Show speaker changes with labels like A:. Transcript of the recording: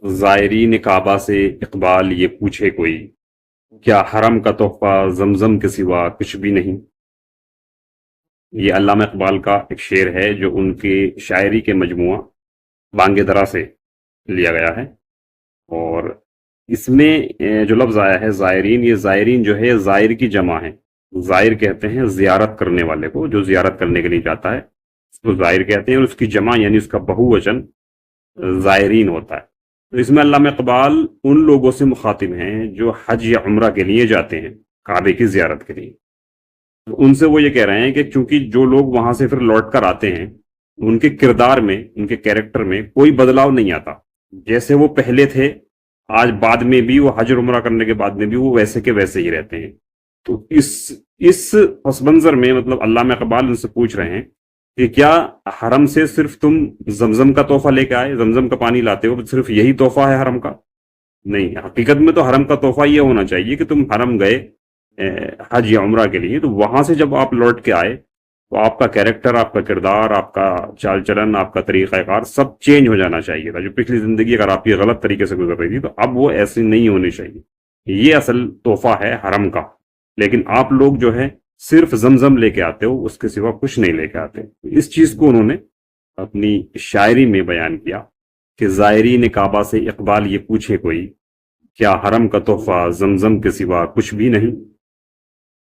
A: زائرین کعبہ سے اقبال یہ پوچھے کوئی، کیا حرم کا تحفہ زمزم کے سوا کچھ بھی نہیں۔ یہ علامہ اقبال کا ایک شعر ہے جو ان کی شاعری کے مجموعہ بانگ درا سے لیا گیا ہے، اور اس میں جو لفظ آیا ہے زائرین، یہ زائرین جو ہے زائر کی جمع ہے۔ زائر کہتے ہیں زیارت کرنے والے کو، جو زیارت کرنے کے لیے جاتا ہے اس کو زائر کہتے ہیں، اور اس کی جمع یعنی اس کا بہو وچن زائرین ہوتا ہے۔ تو اس میں علامہ اقبال ان لوگوں سے مخاطب ہیں جو حج یا عمرہ کے لیے جاتے ہیں، کعبے کی زیارت کے لیے۔ تو ان سے وہ یہ کہہ رہے ہیں کہ چونکہ جو لوگ وہاں سے پھر لوٹ کر آتے ہیں، ان کے کردار میں، ان کے کیریکٹر میں کوئی بدلاؤ نہیں آتا، جیسے وہ پہلے تھے آج بعد میں بھی، وہ حج عمرہ کرنے کے بعد میں بھی وہ ویسے کے ویسے ہی رہتے ہیں۔ تو اس پس منظر میں مطلب علامہ اقبال ان سے پوچھ رہے ہیں کہ کیا حرم سے صرف تم زمزم کا تحفہ لے کے آئے، زمزم کا پانی لاتے ہو، صرف یہی تحفہ ہے حرم کا؟ نہیں، حقیقت میں تو حرم کا تحفہ یہ ہونا چاہیے کہ تم حرم گئے حج یا عمرہ کے لیے، تو وہاں سے جب آپ لوٹ کے آئے تو آپ کا کیریکٹر، آپ کا کردار، آپ کا چال چلن، آپ کا طریقہ کار سب چینج ہو جانا چاہیے تھا۔ جو پچھلی زندگی اگر آپ کی غلط طریقے سے گزر رہی تھی تو اب وہ ایسی نہیں ہونی چاہیے۔ یہ اصل تحفہ ہے حرم کا، لیکن آپ لوگ جو ہے صرف زمزم لے کے آتے ہو، اس کے سوا کچھ نہیں لے کے آتے۔ اس چیز کو انہوں نے اپنی شاعری میں بیان کیا کہ زائرین کعبہ سے اقبال یہ پوچھے کوئی، کیا حرم کا تحفہ زمزم کے سوا کچھ بھی نہیں۔